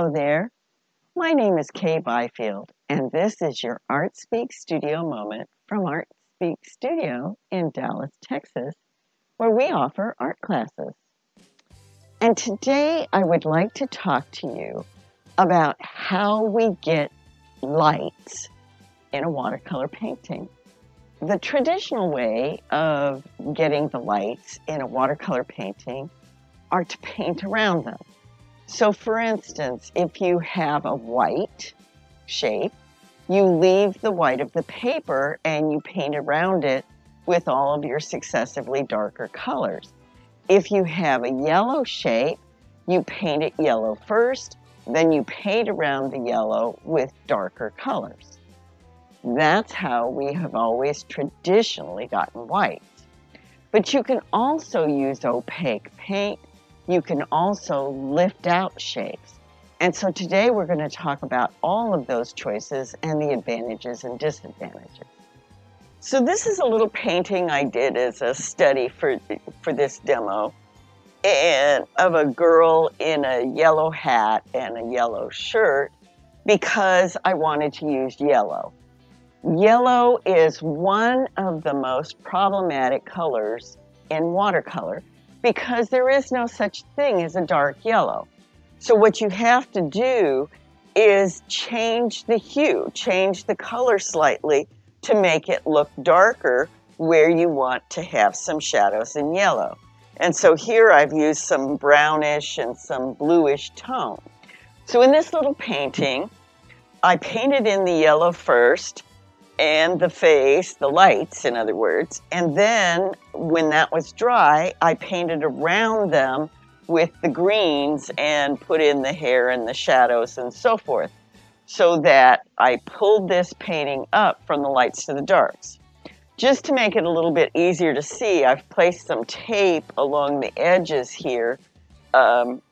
Hello there. My name is Kay Byfield, and this is your ArtSpeaks Studio moment from ArtSpeaks Studio in Dallas, Texas, where we offer art classes. And today I would like to talk to you about how we get lights in a watercolor painting. The traditional way of getting the lights in a watercolor painting are to paint around them. So for instance, if you have a white shape, you leave the white of the paper and you paint around it with all of your successively darker colors. If you have a yellow shape, you paint it yellow first, then you paint around the yellow with darker colors. That's how we have always traditionally gotten whites. But you can also use opaque paint. You can also lift out shapes. And so today we're going to talk about all of those choices and the advantages and disadvantages. So this is a little painting I did as a study for this demo, and of a girl in a yellow hat and a yellow shirt because I wanted to use yellow. Yellow is one of the most problematic colors in watercolor, because there is no such thing as a dark yellow. So what you have to do is change the hue, change the color slightly to make it look darker where you want to have some shadows in yellow. And so here I've used some brownish and some bluish tone. So in this little painting, I painted in the yellow first, and the face, the lights in other words, and then when that was dry, I painted around them with the greens and put in the hair and the shadows and so forth, so that I pulled this painting up from the lights to the darks. Just to make it a little bit easier to see, I've placed some tape along the edges here,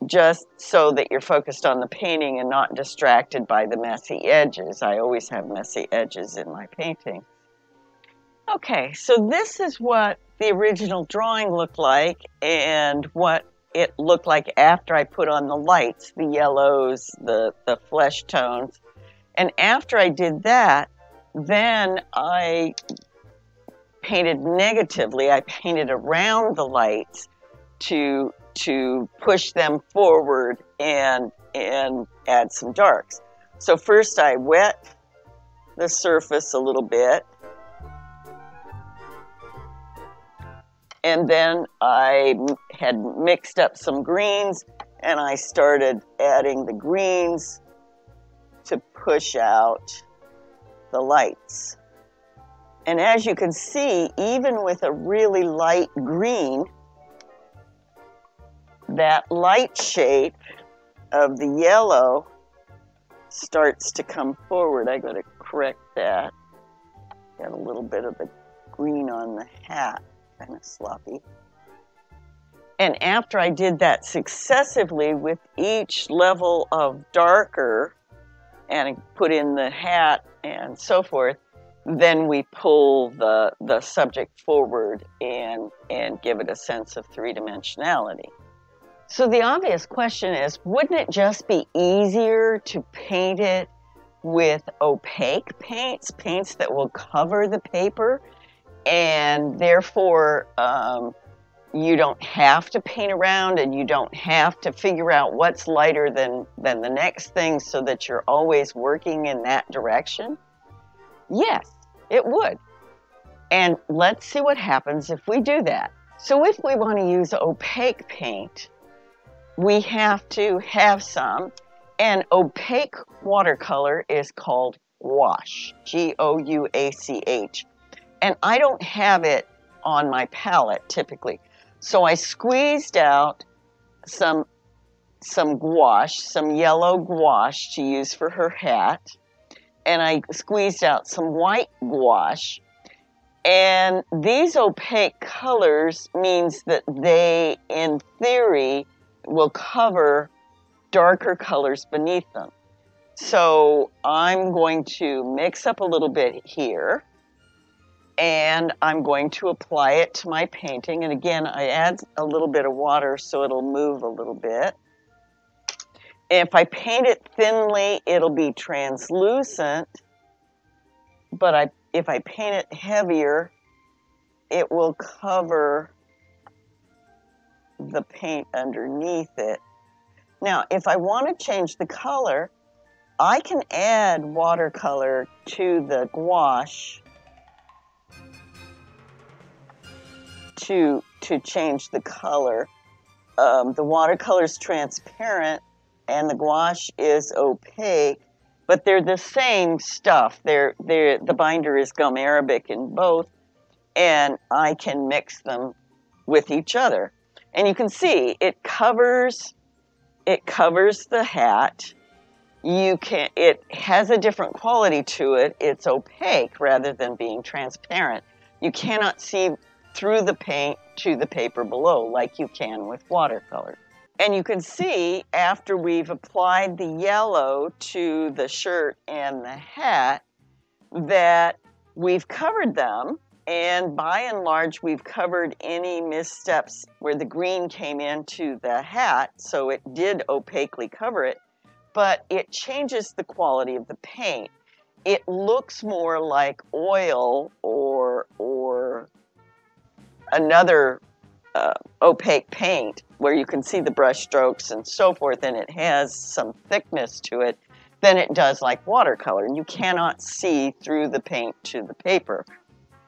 just so that you're focused on the painting and not distracted by the messy edges. I always have messy edges in my painting. Okay, so this is what the original drawing looked like and what it looked like after I put on the lights, the yellows, the flesh tones. And after I did that, then I painted negatively. I painted around the lights to push them forward and add some darks. So first I wet the surface a little bit, and then I had mixed up some greens and I started adding the greens to push out the lights. And as you can see, even with a really light green, that light shape of the yellow starts to come forward. I got to correct that. Got a little bit of the green on the hat, kind of sloppy. And after I did that successively with each level of darker, and I put in the hat and so forth, then we pull the subject forward and give it a sense of three-dimensionality. So the obvious question is, wouldn't it just be easier to paint it with opaque paints, paints that will cover the paper, and therefore you don't have to paint around and you don't have to figure out what's lighter than the next thing so that you're always working in that direction? Yes, it would. And let's see what happens if we do that. So if we want to use opaque paint, we have to have some, and opaque watercolor is called gouache, G-O-U-A-C-H. And I don't have it on my palette typically. So I squeezed out some gouache, some yellow gouache to use for her hat, and I squeezed out some white gouache. And these opaque colors means that they, in theory, will cover darker colors beneath them. So I'm going to mix up a little bit here, and I'm going to apply it to my painting. And again, I add a little bit of water so it'll move a little bit. If I paint it thinly, it'll be translucent, but if I paint it heavier, it will cover the paint underneath it. Now, if I want to change the color, I can add watercolor to the gouache to change the color. The watercolor is transparent and the gouache is opaque, but they're the same stuff. The binder is gum arabic in both, and I can mix them with each other. And you can see it covers the hat. It has a different quality to it. It's opaque rather than being transparent. You cannot see through the paint to the paper below like you can with watercolor. And you can see after we've applied the yellow to the shirt and the hat that we've covered them, and by and large we've covered any missteps where the green came into the hat, so it did opaquely cover it, but it changes the quality of the paint. It looks more like oil or another opaque paint where you can see the brush strokes and so forth, and it has some thickness to it than it does like watercolor. You cannot see through the paint to the paper,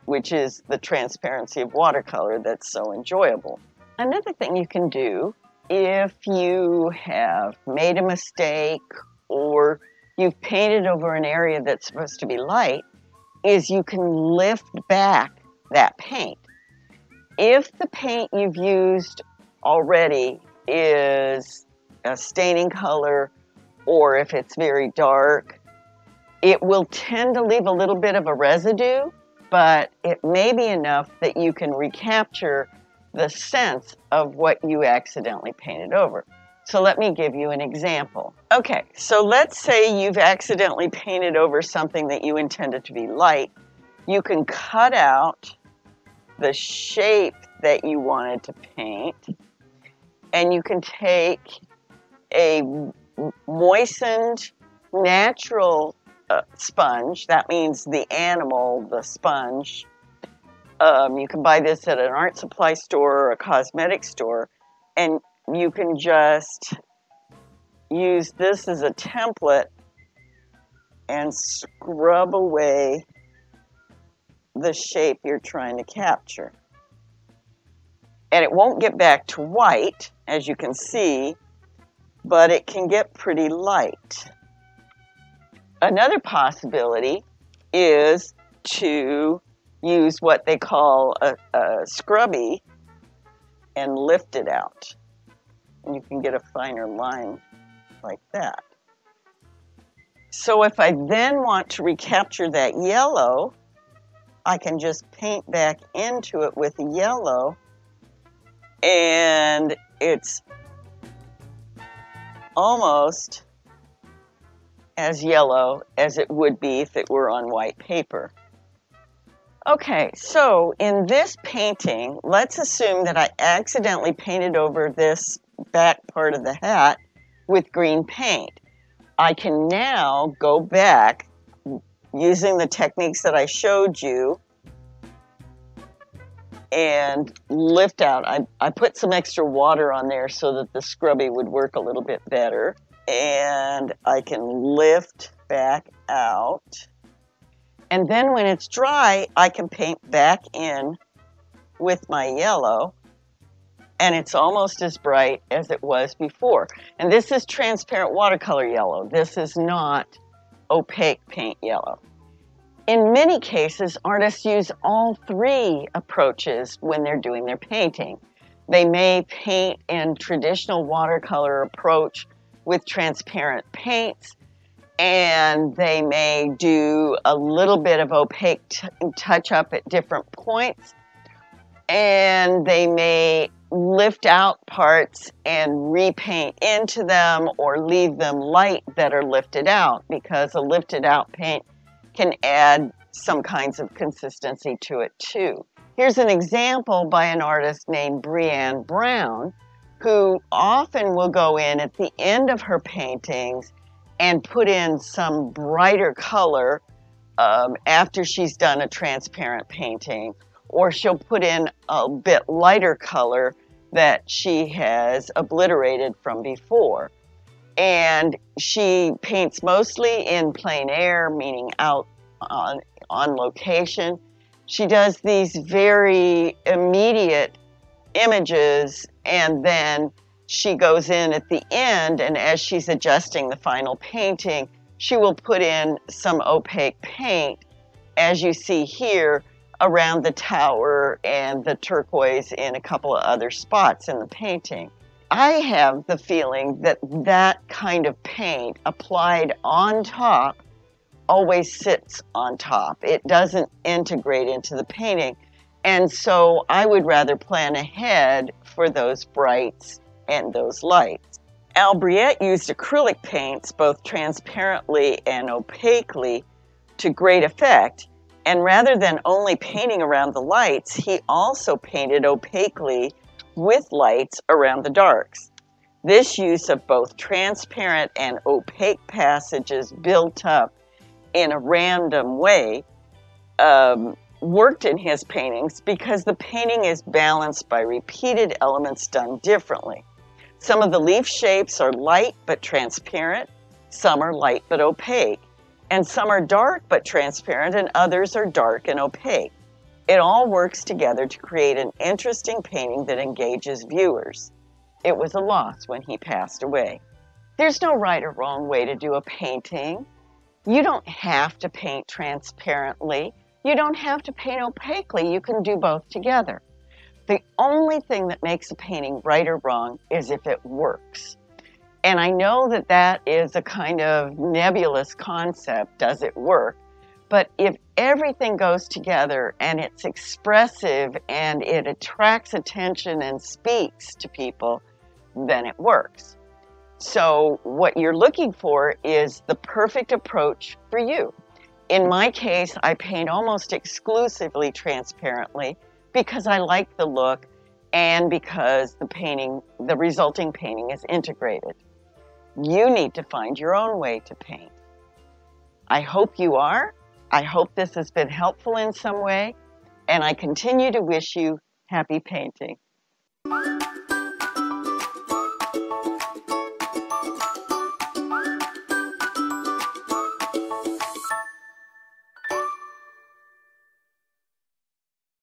which is the transparency of watercolor that's so enjoyable. Another thing you can do if you have made a mistake or you've painted over an area that's supposed to be light is you can lift back that paint. If the paint you've used already is a staining color or if it's very dark, it will tend to leave a little bit of a residue, but it may be enough that you can recapture the sense of what you accidentally painted over. So let me give you an example. Okay, so let's say you've accidentally painted over something that you intended to be light. You can cut out the shape that you wanted to paint, and you can take a moistened natural sponge. That means the animal, the sponge. You can buy this at an art supply store or a cosmetic store, and you can just use this as a template and scrub away the shape you're trying to capture. And it won't get back to white, as you can see, but it can get pretty light. Another possibility is to use what they call a scrubby and lift it out. And you can get a finer line like that. So if I then want to recapture that yellow, I can just paint back into it with the yellow, and it's almost as yellow as it would be if it were on white paper. Okay, so in this painting, let's assume that I accidentally painted over this back part of the hat with green paint. I can now go back using the techniques that I showed you and lift out. I put some extra water on there so that the scrubby would work a little bit better. And I can lift back out. And then when it's dry, I can paint back in with my yellow, and it's almost as bright as it was before. And this is transparent watercolor yellow. This is not opaque paint yellow. In many cases, artists use all three approaches when they're doing their painting. They may paint in traditional watercolor approach with transparent paints, and they may do a little bit of opaque touch up at different points, and they may lift out parts and repaint into them or leave them light that are lifted out, because a lifted out paint can add some kinds of consistency to it too. Here's an example by an artist named Breanne Brown, who often will go in at the end of her paintings and put in some brighter color after she's done a transparent painting, or she'll put in a bit lighter color that she has obliterated from before. And she paints mostly in plein air, meaning out on location. She does these very immediate images, and then she goes in at the end, and as she's adjusting the final painting, she will put in some opaque paint, as you see here, around the tower and the turquoise in a couple of other spots in the painting. I have the feeling that that kind of paint applied on top always sits on top. It doesn't integrate into the painting. And so I would rather plan ahead for those brights and those lights. Albriette used acrylic paints both transparently and opaquely to great effect. And rather than only painting around the lights, he also painted opaquely with lights around the darks. This use of both transparent and opaque passages built up in a random way worked in his paintings because the painting is balanced by repeated elements done differently. Some of the leaf shapes are light but transparent, some are light but opaque, and some are dark but transparent, and others are dark and opaque. It all works together to create an interesting painting that engages viewers. It was a loss when he passed away. There's no right or wrong way to do a painting. You don't have to paint transparently. You don't have to paint opaquely. You can do both together. The only thing that makes a painting right or wrong is if it works. And I know that that is a kind of nebulous concept, does it work? But if everything goes together and it's expressive and it attracts attention and speaks to people, then it works. So what you're looking for is the perfect approach for you. In my case, I paint almost exclusively transparently because I like the look and because the resulting painting is integrated. You need to find your own way to paint. I hope you are. I hope this has been helpful in some way, and I continue to wish you happy painting.